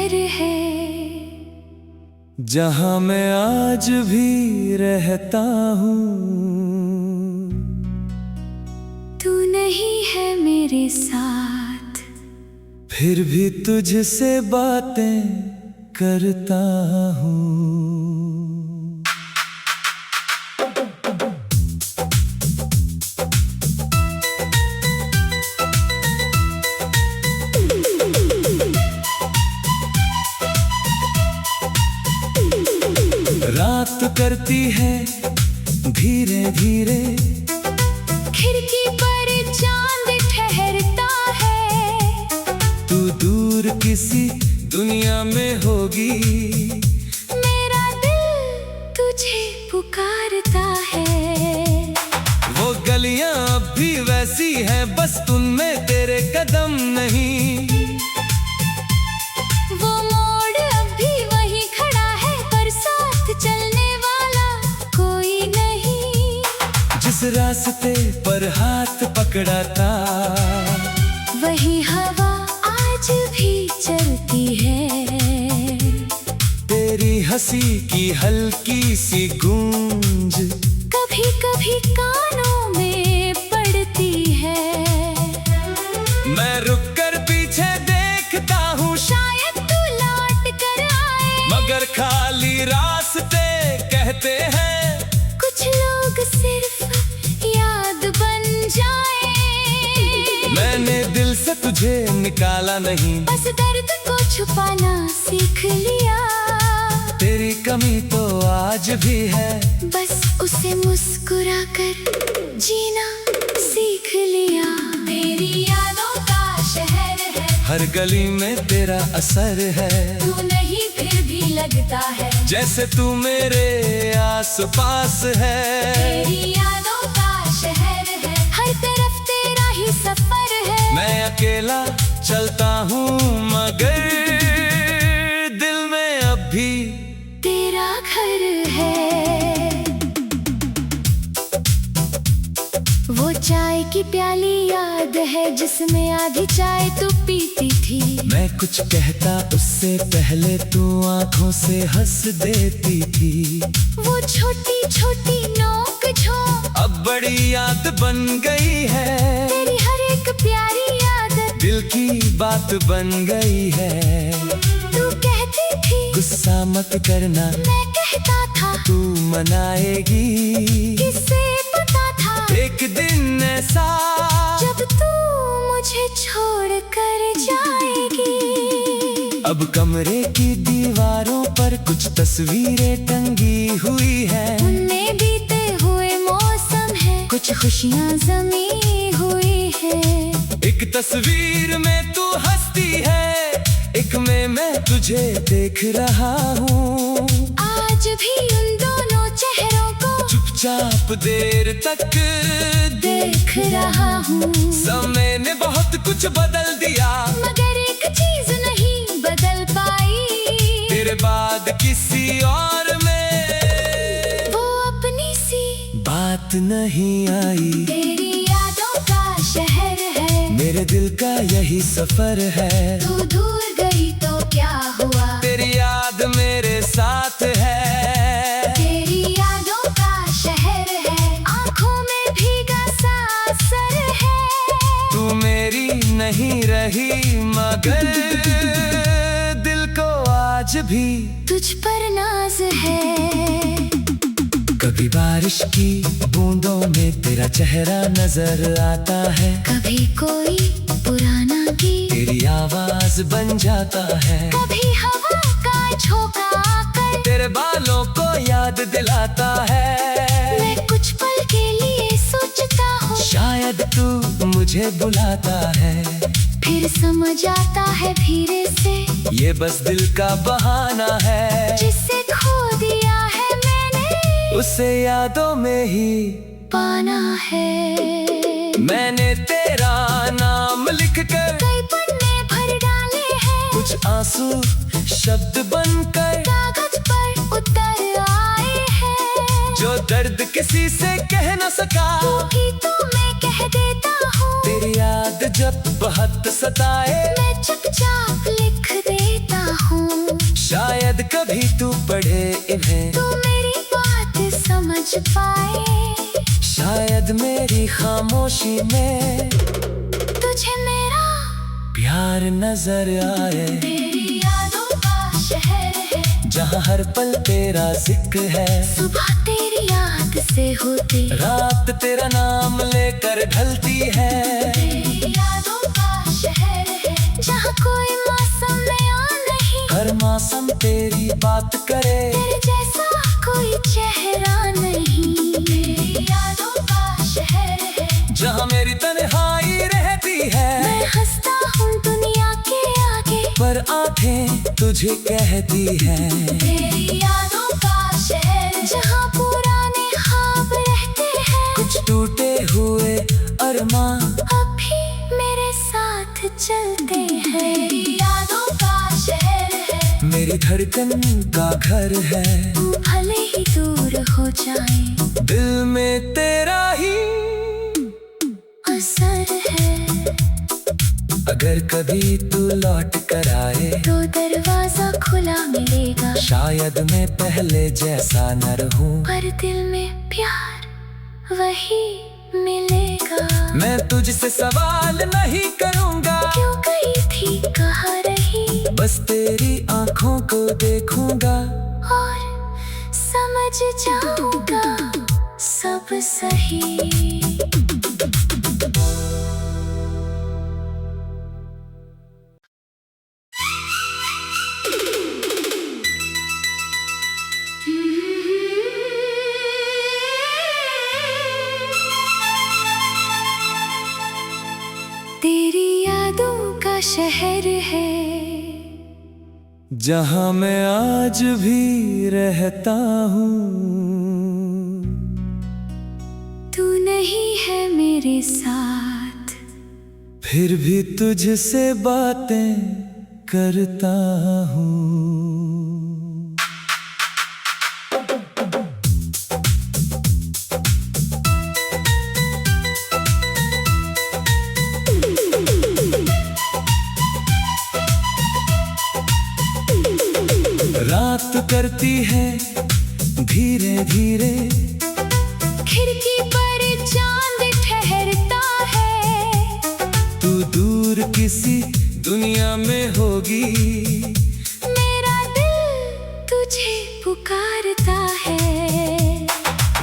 घर है जहाँ मैं आज भी रहता हूँ। तू नहीं है मेरे साथ, फिर भी तुझसे बातें करता हूँ। रात करती है धीरे धीरे, खिड़की पर चांद ठहरता है। तू दूर किसी दुनिया में होगी, मेरा दिल तुझे पुकारता है। वो गलियां अब भी वैसी हैं, बस उनमें तेरे कदम नहीं। वो मोड़ अब भी वही खड़ा है, पर साथ चलने वाला कोई नहीं। जिस रास्ते पर हाथ पकड़ा था, वही हवा आज भी चलती है। तेरी हंसी की हल्की सी गूंज कभी कभी कानों में पड़ती है। मैं रुक कर पीछे देखता हूँ, शायद तू लौट कर आए, मगर खाली रास्ते कहते हैं कुछ लोग सिर्फ याद बन जाए। मैंने दिल से तुझे निकाला नहीं, बस दर्द को छुपाना सीख लिया। तेरी कमी तो आज भी है, बस उसे मुस्कुरा कर जीना सीख लिया। तेरी यादों का शहर है, हर गली में तेरा असर है। तू नहीं फिर भी लगता है जैसे तू मेरे आस पास है। तेरी यादों का शहर है, हर तरफ तेरा ही सफर है। मैं अकेला चलता हूँ, मगर दिल में अब भी तेरा घर है। वो चाय की प्याली याद है, जिसमें आधी चाय तू पीती थी। मैं कुछ कहता उससे पहले तू आंखों से हंस देती थी। वो छोटी छोटी नोक झोंक अब बड़ी याद बन गई है, तेरी हर एक प्यारी याद दिल की बात बन गई है। तू कहती थी गुस्सा मत करना, मैं कहता था तू मनाएगी। किसे पता था एक दिन ऐसा जब तू मुझे छोड़ कर जाएगी। अब कमरे की दीवारों पर कुछ तस्वीरें टंगी हुई है। उनमें बीते हुए मौसम है, कुछ खुशियाँ जमी हुई है। एक तस्वीर में तू हंसती है, एक में मैं तुझे देख रहा हूँ। आज भी उन दोनों चेहरों को चुपचाप देर तक देख रहा हूँ। समय ने बहुत कुछ बदल दिया, मगर एक चीज नहीं बदल पाई, तेरे बाद किसी और में वो अपनी सी बात नहीं आई। तेरी यादों का शहर है, मेरे दिल का यही सफर है। तू दूर गई तो क्या हुआ, तेरी याद मेरे साथ है। तेरी यादों का शहर है, आंखों में भीगा सा असर है। तू मेरी नहीं रही, मगर दिल को आज भी तुझ पर नाज है। कभी बारिश की बूंदों में तेरा चेहरा नजर आता है। कभी कोई पुराना गीत तेरी आवाज बन जाता है। कभी हवा का झोंका आकर तेरे बालों को याद दिलाता है। मैं कुछ पल के लिए सोचता हूँ, शायद तू मुझे बुलाता है। फिर समझ आता है धीरे से ये बस दिल का बहाना है। जिसे खो दिया है मैंने, उसे यादों में ही पाना है। मैंने तेरा नाम लिखकर कई पन्ने भर डाले हैं, कुछ आंसू शब्द बनकर कागज पर उतर आए हैं। जो दर्द किसी से कह न सका, वो गीतों में कह देता हूँ। तेरी याद जब बहुत सताए, मैं चुपचाप लिख देता हूँ। इन्हें तू मेरी बात समझ पाए, शायद मेरी खामोशी में तुझे मेरा प्यार नजर आए। तेरी यादों का शहर है, जहाँ हर पल तेरा जिक्र है, सुबह तेरी याद से होती, रात तेरा नाम लेकर ढलती है। तेरी यादों का शहर है, जहाँ कोई मौसम नया नहीं, हर मौसम तेरी बात करे, तेरे जैसा कोई चेहरा नहीं। तेरी यादों का शहर है, जहाँ मेरी तन्हाई रहती है, मैं हंसता हूँ दुनिया के आगे, पर आंखें तुझे कहती है। तेरी यादों का शहर, जहाँ पुराने ख्वाब रहते हैं, कुछ टूटे हुए अरमां अभी मेरे साथ चलते हैं। तेरी यादों का शहर है, मेरी धड़कन का घर है, तू भले ही दूर हो जाए, दिल में तेरा ही असर है। अगर कभी तू लौट कर आए, तो दरवाजा खुला मिलेगा, शायद मैं पहले जैसा न रहूं, पर दिल में प्यार वही मिलेगा। मैं तुझसे सवाल नहीं करूंगा, क्यों गई थी कहाँ रही, बस तेरी आंखों को देखूंगा, और समझ जाऊंगा सब सही। तेरी यादों का शहर है, जहाँ मैं आज भी रहता हूँ। तू नहीं है मेरे साथ, फिर भी तुझसे बातें करता हूँ। रात करती है धीरे धीरे, खिड़की पर चांद ठहरता है, तू दूर किसी दुनिया में होगी, मेरा दिल तुझे पुकारता है।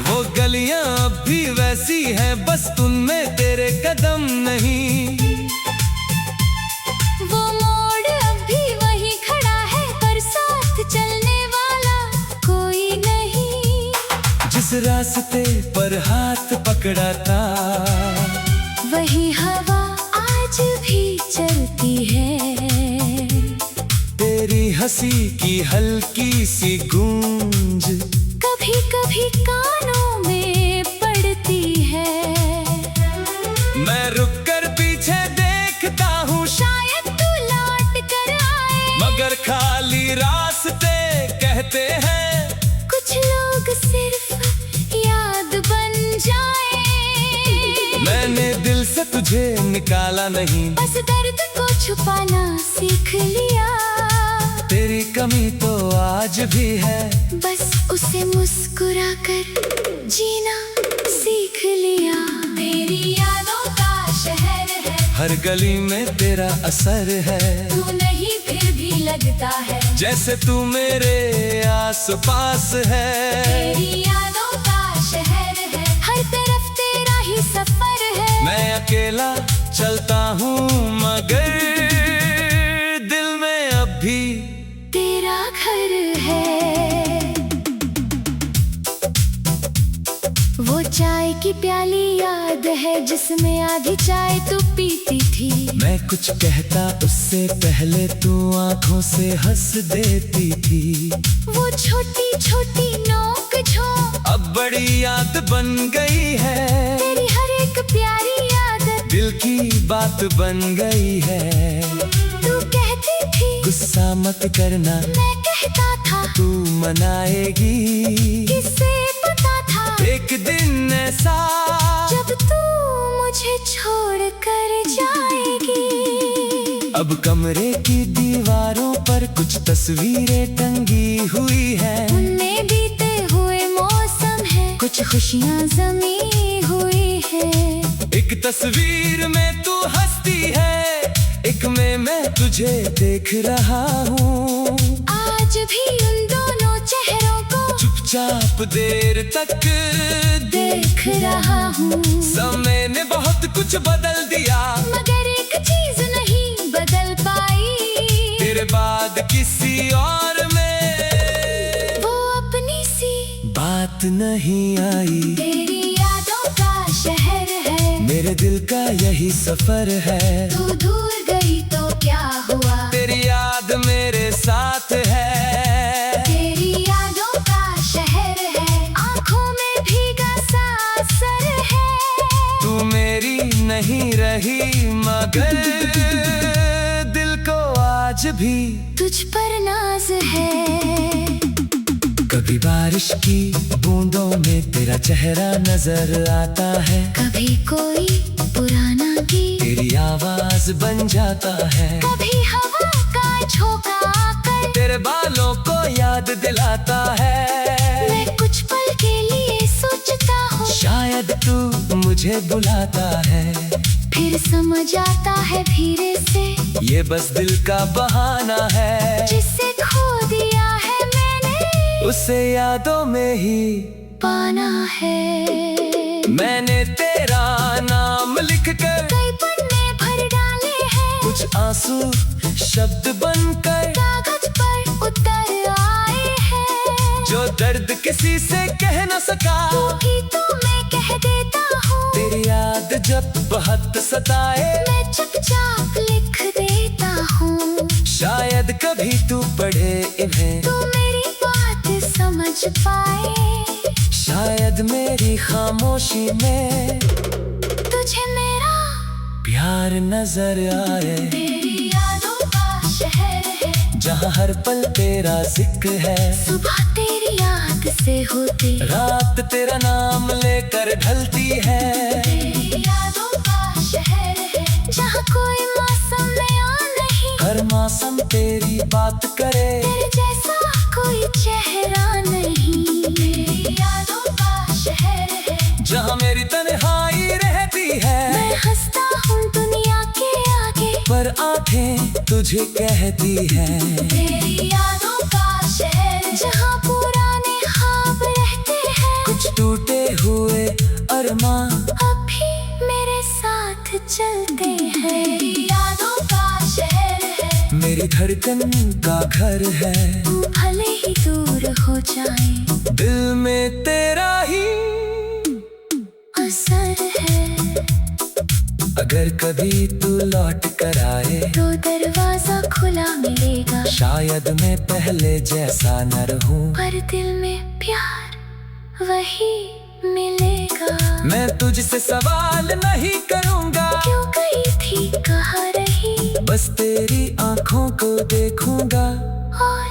वो गलियां अब भी वैसी हैं, बस उनमें तेरे कदम नहीं। वो मोड़ अब भी वही खड़ा है, पर साथ चलने वाला कोई नहीं। जिस रास्ते पर हाथ पकड़ा था, वही हवा आज भी चलती है, तेरी हंसी की हल्की सी गूंज कभी कभी कानों में पड़ती है। मैं रुक कर पीछे देखता हूँ, शायद तू लौट कर आए, मगर खाली रास्ते कहते हैं, कुछ लोग सिर्फ याद बन जाए। मैंने दिल से तुझे निकाला नहीं, बस दर्द को छुपाना सीख लिया, तेरी कमी तो आज भी है, बस उसे मुस्कुरा कर जीना सीख लिया। तेरी यादों का शहर है, हर गली में तेरा असर है, तू नहीं फिर भी लगता है, जैसे तू मेरे आस पास है। तेरी यादों का शहर है, हर तरफ तेरा ही सफर है, मैं अकेला चलता हूँ, मगर दिल में अब भी तेरा घर है। वो चाय की प्याली याद है, जिसमें आधी चाय तू पीती थी, मैं कुछ कहता उससे पहले तू आंखों से हंस देती थी। वो छोटी छोटी नोक झोंक अब बड़ी याद बन गई है, तेरी हर एक प्यारी याद दिल की बात बन गई है। तू कहती थी गुस्सा मत करना, मैं कहता था तू मनाएगी, किसे पता था एक दिन ऐसा जब तू मुझे छोड़ कर जाएगी। अब कमरे की दीवारों पर कुछ तस्वीरें टंगी हुई हैं, उनमें खुशियाँ जमी हुई है। एक तस्वीर में तू हंसती है, एक में मैं तुझे देख रहा हूँ। आज भी उन दोनों चेहरों को चुपचाप देर तक देख रहा हूँ। समय ने बहुत कुछ बदल दिया, मगर एक चीज नहीं बदल पाई, तेरे बाद किसी और में वो अपनी सी बात नहीं आई। तेरी यादों का शहर है, मेरे दिल का यही सफर है। तू दूर गई तो क्या हुआ, तेरी याद मेरे साथ है। तेरी यादों का शहर है, आँखों में भीगा सा असर है। तू मेरी नहीं रही मगर दिल को आज भी तुझ पर नाज है। कभी बारिश की बूंदों में तेरा चेहरा नजर आता है, कभी कोई पुराना गीत तेरी आवाज बन जाता है। कभी हवा का झोंका आकर तेरे बालों को याद दिलाता है। मैं कुछ पल के लिए सोचता हूँ, शायद तू मुझे बुलाता है। फिर समझ आता है धीरे से ये बस दिल का बहाना है, जिसे खो दिया है मैंने उसे यादों में ही पाना है। मैंने तेरा नाम लिखकर कई पन्ने भर डाले हैं, कुछ आंसू शब्द बनकर कागज पर उतर आए हैं। जो दर्द किसी से कह न सका, तू गीतों में कह देता हूँ। तेरी याद जब बहुत सताए, मैं चुपचाप लिख देता हूँ। शायद कभी तू पढ़े इन्हें, तू मेरी बात समझ पाए, शायद मेरी खामोशी में तुझे मेरा प्यार नजर आए। तेरी यादों का शहर है, जहाँ हर पल तेरा जिक्र है। सुबह तेरी याद से होती, रात तेरा नाम लेकर ढलती है। तेरी यादों का शहर है, जहाँ कोई मौसम नया नहीं, हर मौसम तेरी बात करे। तेरे जैसा कोई चेहरा नहीं। तेरी यादों का शहर है, जहाँ मेरी तन्हाई रहती है, मैं हंसता हूँ दुनिया के आगे, पर आंखें तुझे कहती है। तेरी यादों का शहर, जहाँ पुराने ख्वाब रहते हैं, कुछ टूटे हुए अरमां अब भी मेरे साथ चलते हैं। तेरी यादों का शहर है, मेरी धड़कन का घर है। तू भले ही दूर हो जाए, दिल में तेरा ही असर है। अगर कभी तू लौट कर आए, तो दरवाजा खुला मिलेगा, शायद मैं पहले जैसा न रहूं, पर दिल में प्यार वही मिलेगा। मैं तुझसे सवाल नहीं करूंगा, क्यों गई थी कहाँ रही, बस तेरी आंखों को देखूंगा और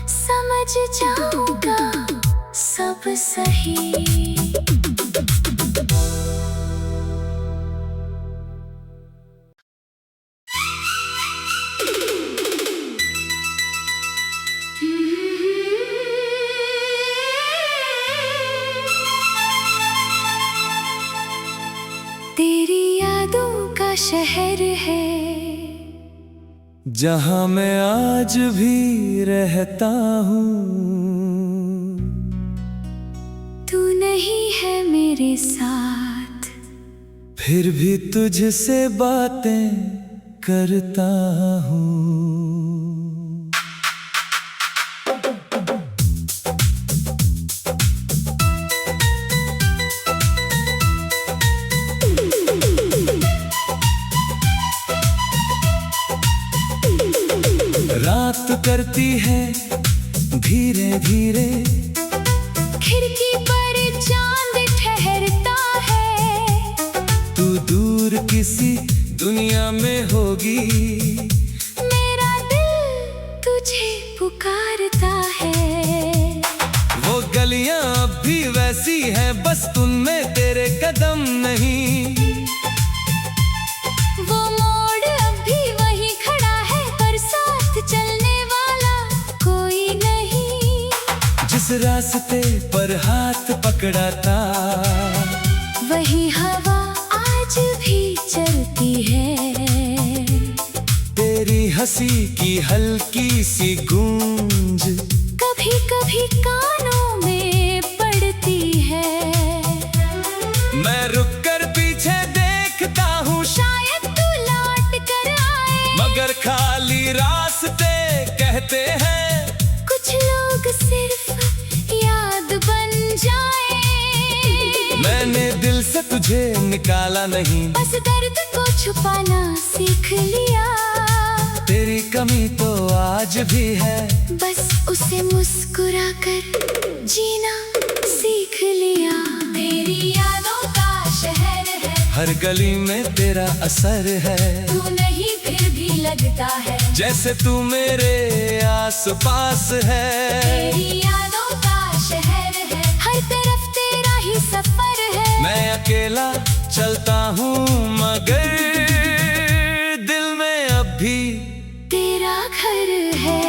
समझ जाऊंगा सब सही। तेरी यादों का शहर है, जहाँ मैं आज भी रहता हूँ। तू नहीं है मेरे साथ, फिर भी तुझसे बातें करता हूँ। रात करती है धीरे धीरे, खिड़की पर चांद ठहरता है। तू दूर किसी दुनिया में होगी, मेरा दिल तुझे पुकारता है। वो गलियां अब भी वैसी हैं, बस उनमें तेरे कदम नहीं। वो मोड़ अब भी वही खड़ा है, पर साथ चलने वाला कोई नहीं। जिस रास्ते पर हाथ पकड़ा था, वही हवा आज भी चलती है। तेरी हंसी की हल्की सी गूंज कभी कभी कानों में पड़ती है। मैं रुक कर पीछे देखता हूँ, शायद तू लौट कर आए, मगर खाली रास्ते कहते हैं कुछ लोग सिर्फ याद बन जाए। मैंने दिल से तुझे निकाला नहीं, बस दर्द को छुपाना सीख लिया। तेरी कमी तो आज भी है, बस उसे मुस्कुरा कर जीना सीख लिया। तेरी यादों का शहर है, हर गली में तेरा असर है। तू नहीं फिर भी लगता है जैसे तू मेरे आस पास है। तेरी यादों का शहर है, हर तरफ तेरा ही सफर है। मैं अकेला चलता हूँ मगर दिल में अब भी तेरा घर है।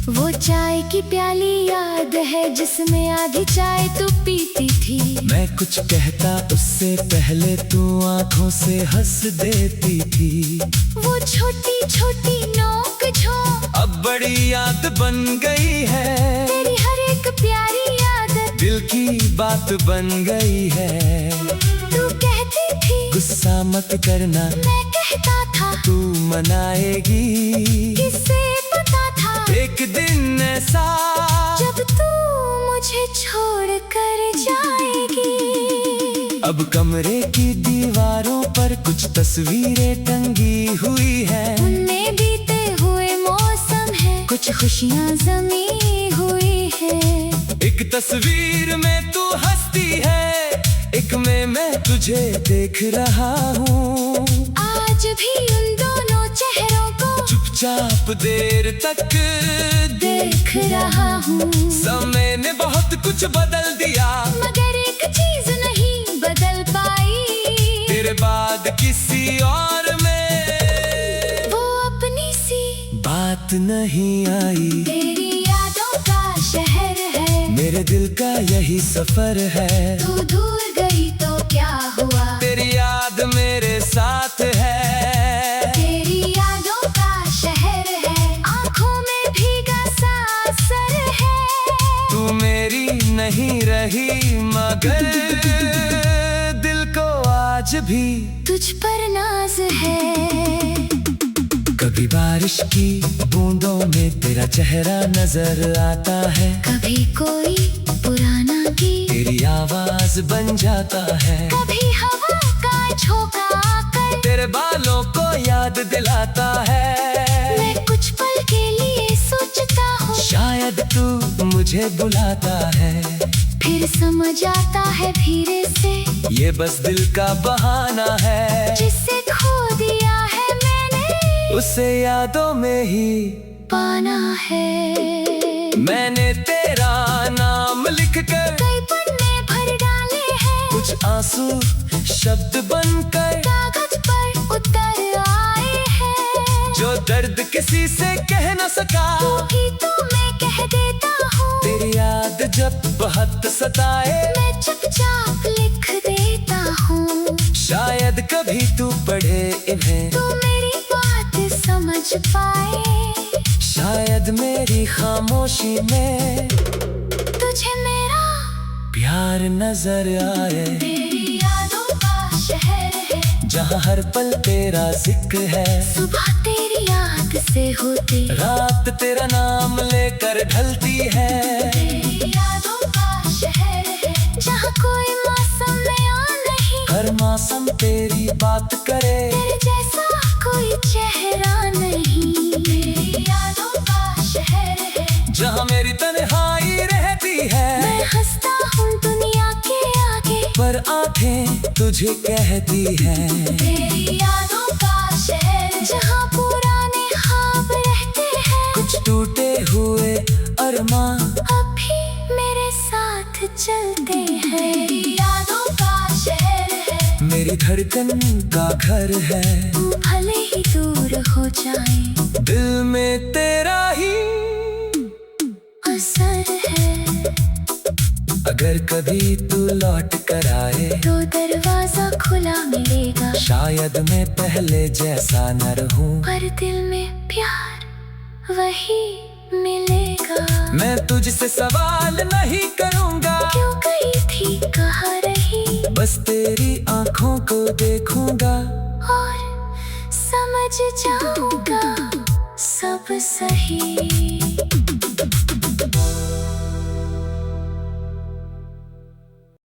वो चाय की प्याली याद है जिसमें आधी चाय तू पीती थी। मैं कुछ कहता उससे पहले तू आंखों से हंस देती थी। वो छोटी छोटी नोक झोंक अब बड़ी याद बन गई है, तेरी हर एक प्यारी याद दिल की बात बन गई है। तू कहती थी गुस्सा मत करना, मैं कहता था तू मनाएगी। किसे पता था एक दिन ऐसा जब तू मुझे छोड़ कर जाएगी। अब कमरे की दीवारों पर कुछ तस्वीरें टंगी हुई है। उनमें बीते हुए मौसम है, कुछ खुशियाँ जमी हुई है। एक तस्वीर में तू हंसती है, एक में मैं तुझे देख रहा हूँ। आज भी उन दोनों चेहरों को चुपचाप देर तक देख रहा हूँ। समय ने बहुत कुछ बदल दिया, मगर एक चीज नहीं बदल पाई, तेरे बाद किसी और में वो अपनी सी बात नहीं आई। तेरी यादों का शहर है, मेरे दिल का यही सफर है। तू दूर गई तो क्या हुआ, तेरी याद मेरे साथ है। तेरी यादों का शहर है, आंखों में भीगा सा असर है। तू मेरी नहीं रही मगर दिल को आज भी तुझ पर नाज है। कभी बारिश की बूंदों में तेरा चेहरा नजर आता है, कभी कोई पुराना गीत, तेरी आवाज बन जाता है। कभी हवा का झोंका आकर तेरे बालों को याद दिलाता है। मैं कुछ पल के लिए सोचता हूँ, शायद तू मुझे बुलाता है। फिर समझ आता है धीरे से ये बस दिल का बहाना है। जिसे खो दिया है मैंने, उसे यादों में ही पाना है। मैंने तेरा नाम लिख कर कई पन्ने भर डाले हैं, कुछ आंसू शब्द बनकर कागज पर उतर आए हैं। जो दर्द किसी से कह न सका, तू ही तो मैं कह देता हूँ। तेरी याद जब बहुत सताए, मैं चुपचाप लिख देता हूँ। शायद कभी तू पढ़े इन्हें, तू मेरी बात समझ पाए। शायद मेरी खामोशी में तुझे मेरा प्यार नजर आए। तेरी यादों का शहर है, जहाँ हर पल तेरा जिक्र है। सुबह तेरी याद से होती, रात तेरा नाम लेकर ढलती है। तेरी यादों का शहर है, जहाँ कोई मौसम नया नहीं, हर मौसम तेरी बात करे। तेरे जैसा कोई चेहरा नहीं। तेरी यादों का शहर है, जहाँ मेरी तन्हाई रहती है, मैं हंसता हूँ दुनिया के आगे, पर आंखें तुझे कहती है। तेरी यादों का शहर, जहाँ पुराने ख्वाब रहते हैं, कुछ टूटे हुए अरमां अभी मेरे साथ चलते हैं। तेरी यादों का शहर है, मेरी धड़कन का घर है। तू भले ही दूर हो जाए। दिल में तेरा ही असर है, अगर कभी तू लौट कर आए तो दरवाजा खुला मिलेगा। शायद मैं पहले जैसा न रहूं, पर दिल में प्यार वही मिलेगा। मैं तुझसे सवाल नहीं करूंगा, क्यों गई थी कहाँ रही, बस तेरी आंखों को देखूंगा और समझ जाऊंगा सब सही।